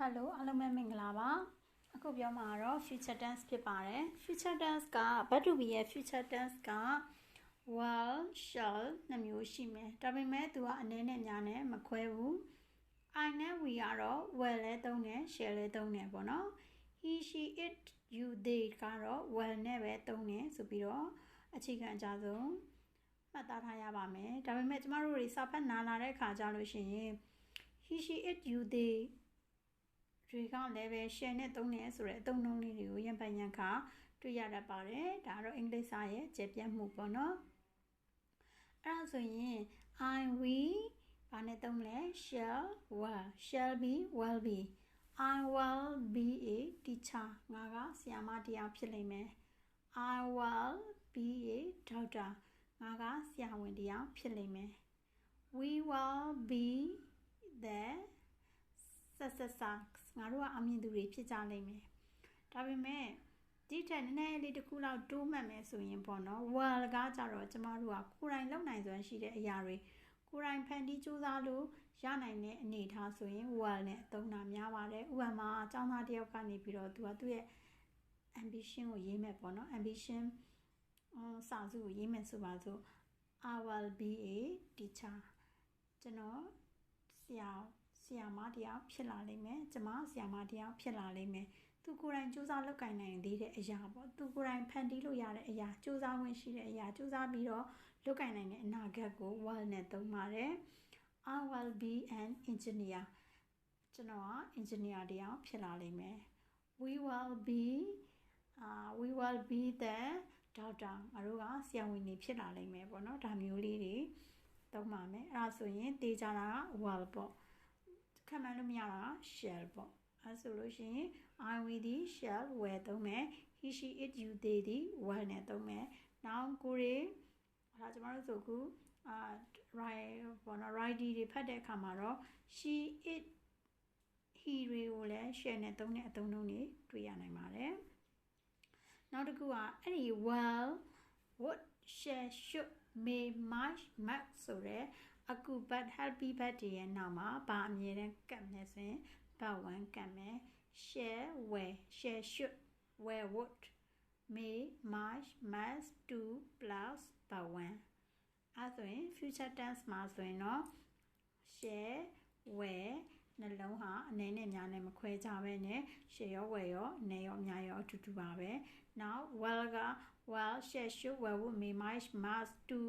Hello အားလုံးပဲမင်္ဂလာပါအခုပြောမှာတော့ future tense ဖြစ်ပါတယ် future tense က Verb To Be ရဲ့ future tense က will shall နှစ်မျိုးရှိမယ်ဒါပေမဲ့သူကအနည်းနဲ့များနဲ့မခွဲဘူး I နဲ့ we ကတော့ will လည်းသုံးတယ် shall လည်းသုံးတယ်ပေါ့နော် he she it you they ကတော့ will နဲ့ပဲသုံးတယ်ဆိုပြီးတော့အခြေခံအကြဆုံးမှတ်သားထားရပါမယ်ဒါပေမဲ့ကျမတို့တွေစာဖတ်နားလာတဲ့အခါကြလို့ရှိရင် he she it you theyတွေကလည်းပဲ share နဲ့သုံးတယ်ဆိုတဲ့အသုံးအနှုန်းလေးတွေကိုရံဖန်ရံခါတွေ့ရတတ်ပါတယ်ဒါကတော့အင်္ဂလိပ်စာရဲ့ကျေပြတ်မှုပေါ့နော်အဲ့ဒါဆိုရင် I we ဘာနဲ့သုံးလဲ shall be will be I will be a teacher ငါကဆရာမတစ်ယောက်ဖြစ်လိမ့်မယ် I will be a doctor ငါကဆရာဝန်တစ်ယောက်ဖြစ်လိမ့်မယ် We will be the success ငါတို့ကအမြင်သူတွေဖြစ်ကြလိမ့်မယ်ဒါပေမဲ့ဒီထက်နည်းနည်းလေးတစ်ခုလောက်တိုးမှတ်မယ်ဆိုရင်ပေါ့နော် well ကကြတော့ကျမတို့ကကိုယ်တိုင်လုပ်နိုင်စွမ်းရှိတဲ့အရာတွေကိုယ်တိုင်ဖန်တီးစူးစမ်းလို့ရနိုင်တဲ့အနေအထားဆိုရင် well နဲ့သုံးတာများပါတယ်ဥပမာအကြောင်းသားတစ်ယောက်ကနေပြီးတော့သူကသူ့ရဲ့ ambition ကိုရေးမယ်ပေါ့နော် ambition စာစုကိုရေးမယ်ဆိုပါစို့ I will be a teacher ကျွန်တော်ဆရာမတစ်ယောက်ဖြစ်လာလိမ့်မယ်ကျမဆရာမတစ်ယောက်ဖြစ်လာလိမ့်မယ်သူကိုယ်တိုင်စူးစမ်းလုပ်ကိုင်နိုင်သေးတဲ့အရာပေါ့သူကိုယ်တိုင်ဖန်တီးလို့ရတဲ့အရာစူးစမ်းဝင်ရှိတဲ့အရာစူးစမ်းပြီးတော့လုပ်ကိုင်နိုင်တဲ့အနာဂတ်ကို will နဲ့သုံးပါတယ် I will be an engineer ကျွန်တော်က engineer တစ်ယောက်ဖြစ်လာလိမ့်မယ် we will be the doctor ငါတို့ကဆရာဝန်တွေဖြစ်လာလိမ့်မယ်ပေါ့နော်ဒါမျိုးလေးတွေသုံးပါမယ်အဲ့ဒါဆိုရင်တေးကြတာက will ပေါ့ခံမှန်းလို့မရတာ shall ပေါ့အဲဆိုလို့ရှိရင် I we ဒီ shall will သုံးမယ် he she it you they ဒီ will နဲ့သုံးမယ်နောက်ကိုရီဒါကျမတို့ဆိုခုright တွေဖတ်တဲ့အခါမှာတော့ she it he တွေကိုလည်း shall နဲ့သုံးတဲ့အသုံးအနှုန်းတွေတွေ့ရနိုင်ပါတယ်နောက်တစ်ခုကအဲ့ဒီ will would shall should may might must ဆိုတဲ့အခု but happy but တွေရဲ့နောက်မှာဘာအမြဲတမ်းကပ်နေဆိုရင် but one ကပ်မယ် shall will shall should will would may might must do plus but one အဲဆိုရင် future tense မှာဆိုရင်တော့ shall will နှလုံးဟာအနေနဲ့များနဲ့မခွဲကြပဲနဲ့ shall ရော will ရောအနေရောအများရောအတူတူပါပဲနောက် will က will shall should will would may might must do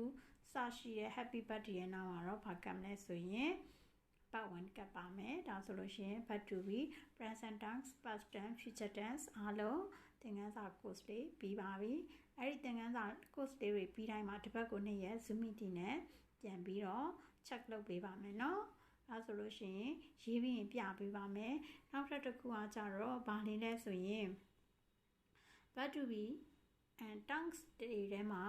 စရှိတဲ့ happy birthday ရဲ့နောက်မှာတော့ဘာကပ်မလဲဆိုရင်ပတ်ဝန်းကပ်ပါမယ်ဒါဆိုလို့ရှိရင် Verb To Be present tense past tense future tense အားလုံးသင်ခန်းစာ course တွေပြီးပါပြီအဲ့ဒီသင်ခန်းစာ course တွေပြီးတိုင်းမှာတစ်ပတ်ကို2ရက် Zoom meeting နဲ့ပြန်ပြီးတော့ check လုပ်ပေးပါမယ်เนาะအဲဆိုလို့ရှိရင်ရေးပြီးရင်ပြပေးပါမယ်နောက်ထပ်တစ်ခုကကြတော့ဘာလေးလဲဆိုရင် Verb To Be and tongues တွေထဲမှာ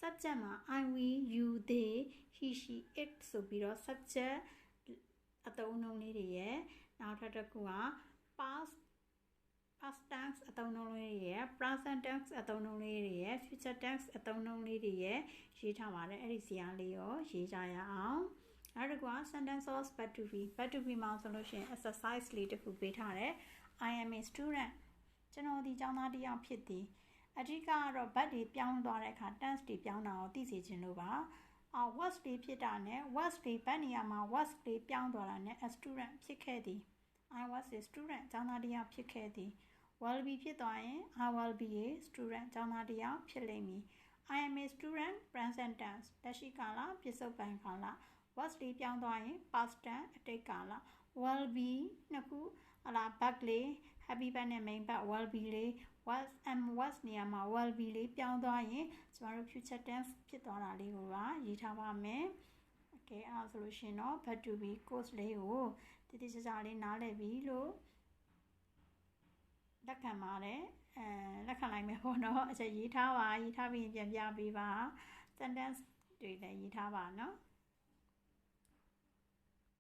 subject မှာ I we you they he she it ဆိုပြီးတော့ subject အသုံးအနှုန်းလေးတွေရဲ့နောက်ထပ်တစ်ခုက past tense အသုံးအနှုန်းလေးတွေရဲ့ present tense အသုံးအနှုန်းလေးတွေရဲ့ future tense အသုံးအနှုန်းလေးတွေရဲ့ရေးထားပါတယ်အဲ့ဒီဇာတ်လေးရောရေးကြရအောင်နောက်တစ်ခုက sentence of Verb To Be မှာဆိုလို့ရှိရင် exercise လေးတစ်ခုပေးထားတယ် I am a student ကျွန်တော်ဒီကျောင်းသားတစ်ယောက်ဖြစ်သည်အဓိကကတော့ verb တွေပြောင်းသွားတဲ့အခါ tense တွေပြောင်းတာကိုသိစေချင်လို့ပါ was တွေဖြစ်တာနဲ့ was တွေဘယ်နေရာမှာ was တွေပြောင်းသွားတာနဲ့ a student ဖြစ်ခဲ့သည် I was a student ကျောင်းသားတစ်ယောက်ဖြစ်ခဲ့သည် will be ဖြစ်သွားရင် I will be a student ကျောင်းသားတစ်ယောက်ဖြစ်လိမ့်မည် I am a student present tense လက်ရှိကာလပစ္စုပ္ပန်ကာလ was တွေပြောင်းသွားရင် past tense အတိတ်ကာလ will be နှစ်ခုback လေး happy back နဲ့ main back will be လေး was နေရာမှာ will be လေးပြောင်းသွားရင်ကျမတို့ future tense ဖြစ်သွားတာလေးကိုပါရေးထားပါမယ် okay အဲ့ဒါဆိုလို့ရှိရင်တော့ Verb To Be course လေးကိုတည်တည်ကြကြလေးနားလည်ပြီလို့လက်ခံပါတယ်လက်ခံလိုက်မယ်ပေါ့နော်အချက်ရေးထားပြီးရင်ပြန်ပြပေးပါ sentence တွေလည်းရေးထားပါနော်